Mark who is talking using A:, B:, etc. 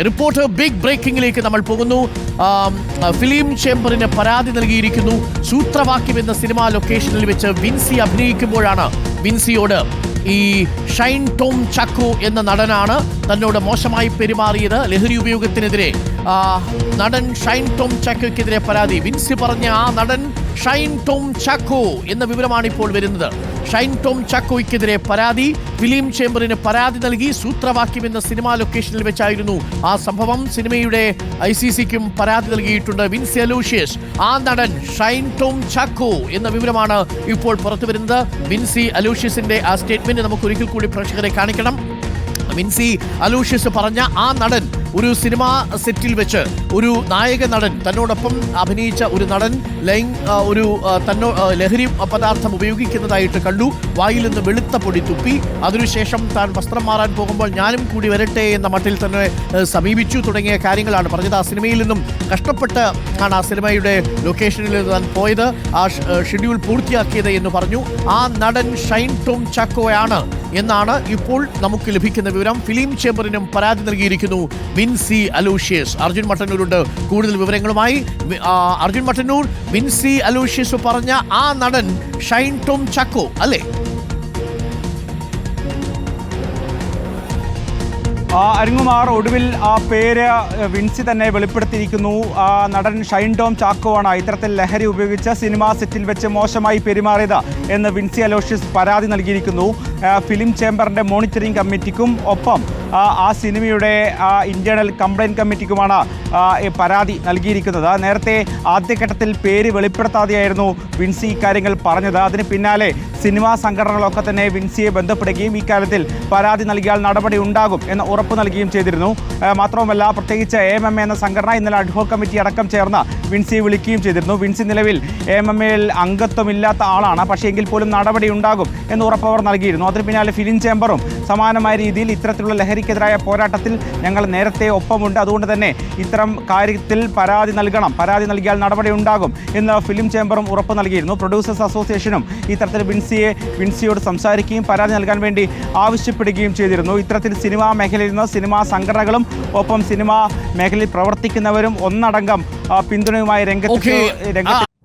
A: Report big ബ്രേക്കിംഗിലേക്ക് നമ്മൾ പോകുന്നു. Film ചേംബറിന് പരാതി നൽകിയിരിക്കുന്നു. സൂത്രവാക്യം എന്ന സിനിമാ ലൊക്കേഷനിൽ വെച്ച് വിൻസി അഭിനയിക്കുമ്പോഴാണ് വിൻസിയോട് ഈ ഷൈൻ ടോം ചാക്കോ എന്ന നടനാണ് തന്നോട് മോശമായി പെരുമാറിയത്. ലഹരി ഉപയോഗത്തിനെതിരെ നടൻ ഷൈൻ ടോം ചാക്കോയ്ക്കെതിരെ പരാതി. വിൻസി പറഞ്ഞ ആ നടൻ ഷൈൻ ടോം ചാക്കോ എന്ന വിവരമാണ് ഇപ്പോൾ വരുന്നത്. ഷൈൻ ടോം ചാക്കോയ്ക്കെതിരെ പരാതി. ഫിലിം ചേംബറിന് പരാതി നൽകി. സൂത്രവാക്യം എന്ന സിനിമാ ലൊക്കേഷനിൽ വെച്ചായിരുന്നു ആ സംഭവം. സിനിമയുടെ ICCക്കും പരാതി നൽകിയിട്ടുണ്ട് വിൻസി അലൂഷ്യസ്. ആ നടൻ ഷൈൻ ടോം ചാക്കോ എന്ന വിവരമാണ് ഇപ്പോൾ പുറത്തു വരുന്നത്. വിൻസി അലൂഷ്യസിന്റെ ആ സ്റ്റേറ്റ്മെന്റ് നമുക്ക് ഒരിക്കൽ കൂടി പ്രേക്ഷകരെ കാണിക്കണം. വിൻസി അലൂഷ്യസ് പറഞ്ഞ ആ നടൻ ഒരു സിനിമാ സെറ്റിൽ വെച്ച് ഒരു നായക നടൻ തന്നോടൊപ്പം അഭിനയിച്ച ഒരു നടൻ ലഹരി പദാർത്ഥം ഉപയോഗിക്കുന്നതായിട്ട് കണ്ടു. വായിൽ നിന്ന് വെളുത്ത പൊടി തുപ്പി. അതിനുശേഷം താൻ വസ്ത്രം മാറാൻ പോകുമ്പോൾ ഞാനും കൂടി വരട്ടെ എന്ന മട്ടിൽ തന്നെ സമീപിച്ചു തുടങ്ങിയ കാര്യങ്ങളാണ് പറഞ്ഞത്. ആ സിനിമയിൽ നിന്നും കഷ്ടപ്പെട്ട് ആണ് ആ സിനിമയുടെ ലൊക്കേഷനിൽ താൻ പോയത്, ആ ഷെഡ്യൂൾ പൂർത്തിയാക്കിയത് എന്ന് പറഞ്ഞു. ആ നടൻ ഷൈൻ ടോം ചാക്കോയാണ് എന്നാണ് ഇപ്പോൾ നമുക്ക് ലഭിക്കുന്ന വിവരം. ഫിലിം ചേംബറിനും പരാതി നൽകിയിരിക്കുന്നു വിൻസി അലൂഷ്യസ്. അർജുൻ മട്ടന്നൂരുണ്ട് കൂടുതൽ വിവരങ്ങളുമായി. അർജുൻ മട്ടന്നൂർ, വിൻസി അലൂഷ്യസ് പറഞ്ഞ ആ നടൻ ഷൈൻ ടോം ചാക്കോ അല്ലേ?
B: അരുൺകുമാർ, ഒടുവിൽ ആ പേര് വിൻസി തന്നെ വെളിപ്പെടുത്തിയിരിക്കുന്നു. നടൻ ഷൈൻ ടോം ചാക്കോ ആണ് ഇത്തരത്തിൽ ലഹരി ഉപയോഗിച്ച് സിനിമാ സെറ്റിൽ വെച്ച് മോശമായി പെരുമാറിയത് എന്ന് വിൻസി അലോഷ്യസ് പരാതി നൽകിയിരിക്കുന്നു. ഫിലിം ചേംബറിൻ്റെ മോണിറ്ററിംഗ് കമ്മിറ്റിക്കും ഒപ്പം ആ സിനിമയുടെ ഇന്റേണൽ കംപ്ലയിൻറ്റ് കമ്മിറ്റിക്കുമാണ് പരാതി നൽകിയിരിക്കുന്നത്. നേരത്തെ ആദ്യഘട്ടത്തിൽ പേര് വെളിപ്പെടുത്താതെയായിരുന്നു വിൻസി ഇക്കാര്യങ്ങൾ പറഞ്ഞത്. അതിന് പിന്നാലെ സിനിമാ സംഘടനകളൊക്കെ തന്നെ വിൻസിയെ ബന്ധപ്പെടുകയും ഇക്കാര്യത്തിൽ പരാതി നൽകിയാൽ നടപടി ഉണ്ടാകും എന്ന് ഉറപ്പ് നൽകുകയും ചെയ്തിരുന്നു. മാത്രവുമല്ല, പ്രത്യേകിച്ച് AMMA എന്ന സംഘടന ഇന്നലെ അഡ്ഹോക് കമ്മിറ്റി അടക്കം ചേർന്ന് വിൻസിയെ വിളിക്കുകയും ചെയ്തിരുന്നു. വിൻസി നിലവിൽ AMMAയിൽ അംഗത്വമില്ലാത്ത ആളാണ്, പക്ഷേ എങ്കിൽ പോലും നടപടി ഉണ്ടാകും എന്ന് ഉറപ്പ് അവർ നൽകിയിരുന്നു. അതിന് പിന്നാലെ ഫിലിം ചേംബറും സമാനമായ രീതിയിൽ ഇത്തരത്തിലുള്ള ലഹരിക്കെതിരായ പോരാട്ടത്തിൽ ഞങ്ങൾ നേരത്തെ ഒപ്പമുണ്ട്, അതുകൊണ്ട് തന്നെ ഇത്തരം കാര്യത്തിൽ പരാതി നൽകണം, പരാതി നൽകിയാൽ നടപടി ഉണ്ടാകും എന്ന് ഫിലിം ചേംബറും ഉറപ്പ് നൽകിയിരുന്നു. പ്രൊഡ്യൂസേഴ്സ് അസോസിയേഷനും ഇത്തരത്തിൽ വിൻസിയോട് സംസാരിക്കുകയും പരാതി നൽകാൻ വേണ്ടി ആവശ്യപ്പെടുകയും ചെയ്തിരുന്നു. ഇത്തരത്തിൽ സിനിമാ മേഖലയിൽ നിന്ന് സിനിമാ സംഘടനകളും ഒപ്പം സിനിമാ മേഖലയിൽ പ്രവർത്തിക്കുന്നവരും ഒന്നടങ്കം പിന്തുണയുമായി രംഗത്ത്